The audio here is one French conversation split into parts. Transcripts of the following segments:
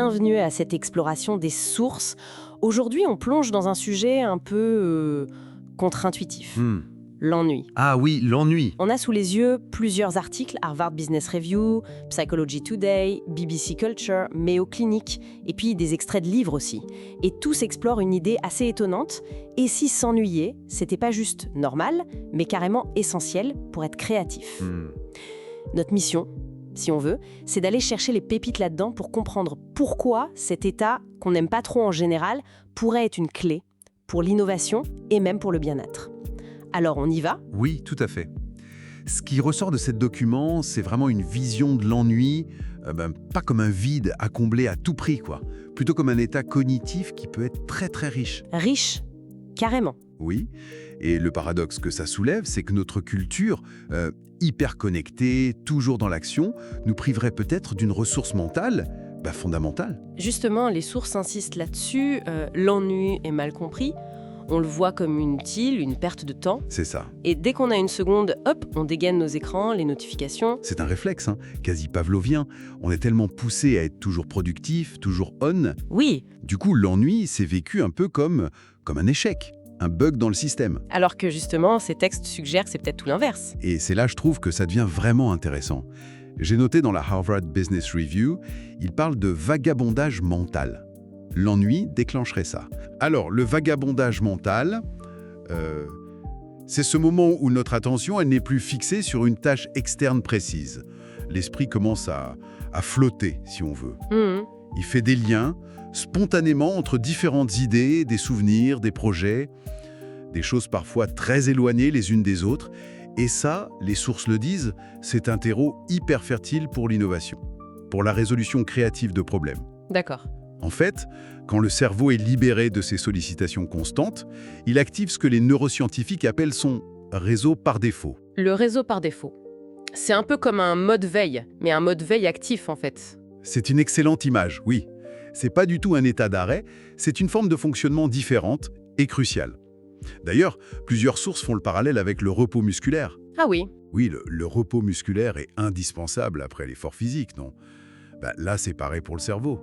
bienvenue à cette exploration des sources. Aujourd'hui, on plonge dans un sujet un peu contre-intuitif, l'ennui. Ah oui, l'ennui. On a sous les yeux plusieurs articles, Harvard Business Review, Psychology Today, BBC Culture, Mayo Clinic, et puis des extraits de livres aussi. Et tous explorent une idée assez étonnante. Et si s'ennuyer, c'était pas juste normal, mais carrément essentiel pour être créatif. Notre mission, si on veut, c'est d'aller chercher les pépites là-dedans pour comprendre pourquoi cet état, qu'on n'aime pas trop en général, pourrait être une clé pour l'innovation et même pour le bien-être. Alors on y va ? Oui, tout à fait. Ce qui ressort de ce document, c'est vraiment une vision de l'ennui, pas comme un vide à combler à tout prix, quoi. Plutôt comme un état cognitif qui peut être très très riche. Riche, carrément. Oui, et le paradoxe que ça soulève, c'est que notre culture, hyper connectée, toujours dans l'action, nous priverait peut-être d'une ressource mentale fondamentale. Justement, les sources insistent là-dessus, l'ennui est mal compris. On le voit comme inutile, une perte de temps. C'est ça. Et dès qu'on a une seconde, hop, on dégaine nos écrans, les notifications. C'est un réflexe, quasi pavlovien. On est tellement poussé à être toujours productif, toujours on. Oui, Du coup, l'ennui, c'est vécu un peu comme un échec, un bug dans le système. alors que justement, ces textes suggèrent que c'est peut-être tout l'inverse. Et c'est là, je trouve, que ça devient vraiment intéressant. J'ai noté dans la Harvard Business Review, il parle de vagabondage mental. L'ennui déclencherait ça. Alors, le vagabondage mental, c'est ce moment où notre attention elle n'est plus fixée sur une tâche externe précise. L'esprit commence à flotter, si on veut. Il fait des liens spontanément entre différentes idées, des souvenirs, des projets, des choses parfois très éloignées les unes des autres. Et ça, les sources le disent, c'est un terreau hyper fertile pour l'innovation, pour la résolution créative de problèmes. D'accord. En fait, quand le cerveau est libéré de ces sollicitations constantes, il active ce que les neuroscientifiques appellent son réseau par défaut. Le réseau par défaut. C'est un peu comme un mode veille, mais un mode veille actif en fait. C'est une excellente image, oui. C'est pas du tout un état d'arrêt, c'est une forme de fonctionnement différente et cruciale. D'ailleurs, plusieurs sources font le parallèle avec le repos musculaire. Ah oui, Oui, le repos musculaire est indispensable après l'effort physique, non ? Là, c'est pareil pour le cerveau.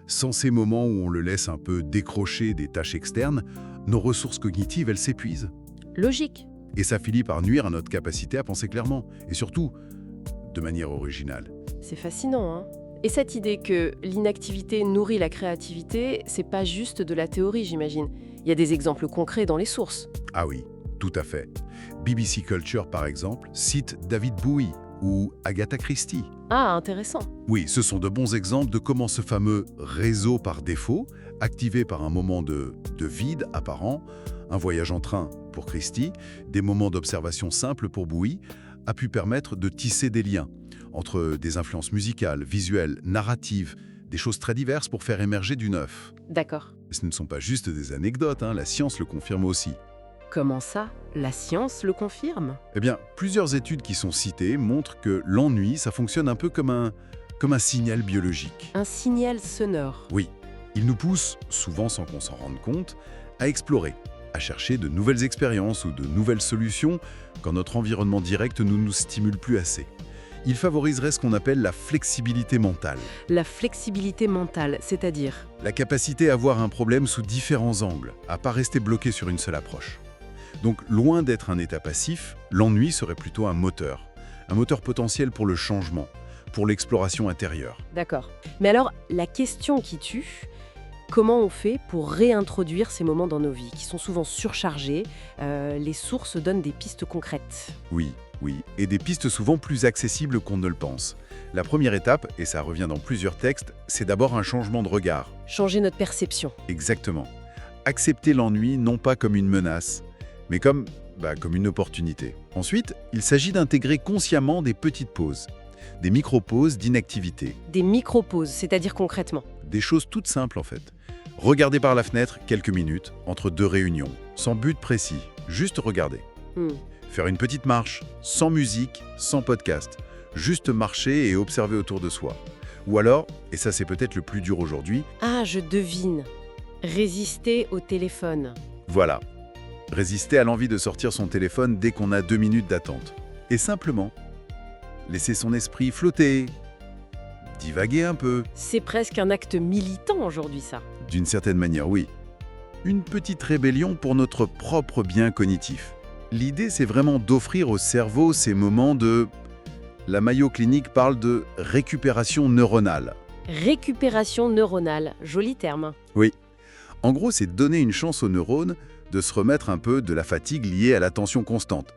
Sans ces moments où on le laisse un peu décrocher des tâches externes, nos ressources cognitives, elles s'épuisent. logique. Et ça finit par nuire à notre capacité à penser clairement, et surtout, de manière originale. C'est fascinant, hein. Et cette idée que l'inactivité nourrit la créativité, c'est pas juste de la théorie, j'imagine. Il y a des exemples concrets dans les sources. Ah oui, tout à fait. BBC Culture, par exemple, cite David Bowie ou Agatha Christie. Ah, intéressant. Oui, ce sont de bons exemples de comment ce fameux réseau par défaut, activé par un moment de vide apparent, un voyage en train pour Christie, des moments d'observation simples pour Bowie, a pu permettre de tisser des liens entre des influences musicales, visuelles, narratives, des choses très diverses pour faire émerger du neuf. D'accord. Ce ne sont pas juste des anecdotes, la science le confirme aussi. Comment ça ? La science le confirme ? Eh bien, plusieurs études qui sont citées montrent que l'ennui, ça fonctionne un peu comme un signal biologique. Un signal sonore. Oui, il nous pousse, souvent sans qu'on s'en rende compte, à explorer, à chercher de nouvelles expériences ou de nouvelles solutions quand notre environnement direct ne nous stimule plus assez. Il favoriserait ce qu'on appelle la flexibilité mentale. La flexibilité mentale, c'est-à-dire ? La capacité à voir un problème sous différents angles, à pas rester bloqué sur une seule approche. Donc, loin d'être un état passif, l'ennui serait plutôt un moteur potentiel pour le changement, pour l'exploration intérieure. D'accord. Mais alors, la question qui tue, comment on fait pour réintroduire ces moments dans nos vies, qui sont souvent surchargés ? Les sources donnent des pistes concrètes. Oui, et des pistes souvent plus accessibles qu'on ne le pense. La première étape, et ça revient dans plusieurs textes, c'est d'abord un changement de regard. Changer notre perception. Exactement. Accepter l'ennui non pas comme une menace, mais comme une opportunité. Ensuite, il s'agit d'intégrer consciemment des petites pauses, des micro-pauses d'inactivité. Des micro-pauses, c'est-à-dire concrètement. Des choses toutes simples en fait. Regarder par la fenêtre quelques minutes entre deux réunions, sans but précis, juste regarder. Faire une petite marche, sans musique, sans podcast, juste marcher et observer autour de soi. Ou alors, et ça c'est peut-être le plus dur aujourd'hui, Ah, je devine. Résister au téléphone. voilà. Résister à l'envie de sortir son téléphone dès qu'on a 2 minutes d'attente. Et simplement, laisser son esprit flotter, divaguer un peu. C'est presque un acte militant aujourd'hui, ça. D'une certaine manière, oui. Une petite rébellion pour notre propre bien cognitif. L'idée, c'est vraiment d'offrir au cerveau ces moments de... La Mayo Clinic parle de récupération neuronale. Récupération neuronale, joli terme. Oui. En gros, c'est donner une chance aux neurones de se remettre un peu de la fatigue liée à l'attention constante,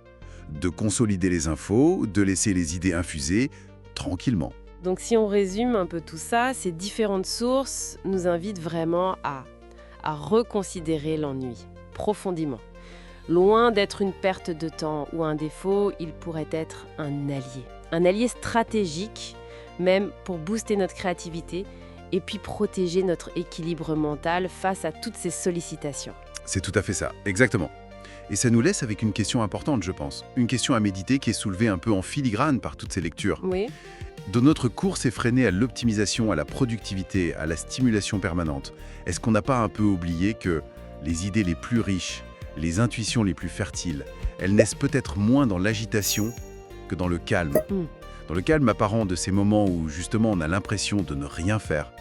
de consolider les infos, de laisser les idées infuser tranquillement. Donc si on résume un peu tout ça, ces différentes sources nous invitent vraiment à reconsidérer l'ennui, profondément. Loin d'être une perte de temps ou un défaut, il pourrait être un allié stratégique, même pour booster notre créativité et puis protéger notre équilibre mental face à toutes ces sollicitations. C'est tout à fait ça, exactement. Et ça nous laisse avec une question importante, je pense. Une question à méditer qui est soulevée un peu en filigrane par toutes ces lectures. Oui. Dans notre course effrénée à l'optimisation, à la productivité, à la stimulation permanente, est-ce qu'on n'a pas un peu oublié que les idées les plus riches, les intuitions les plus fertiles, elles naissent peut-être moins dans l'agitation que dans le calme. Dans le calme apparent de ces moments où justement on a l'impression de ne rien faire,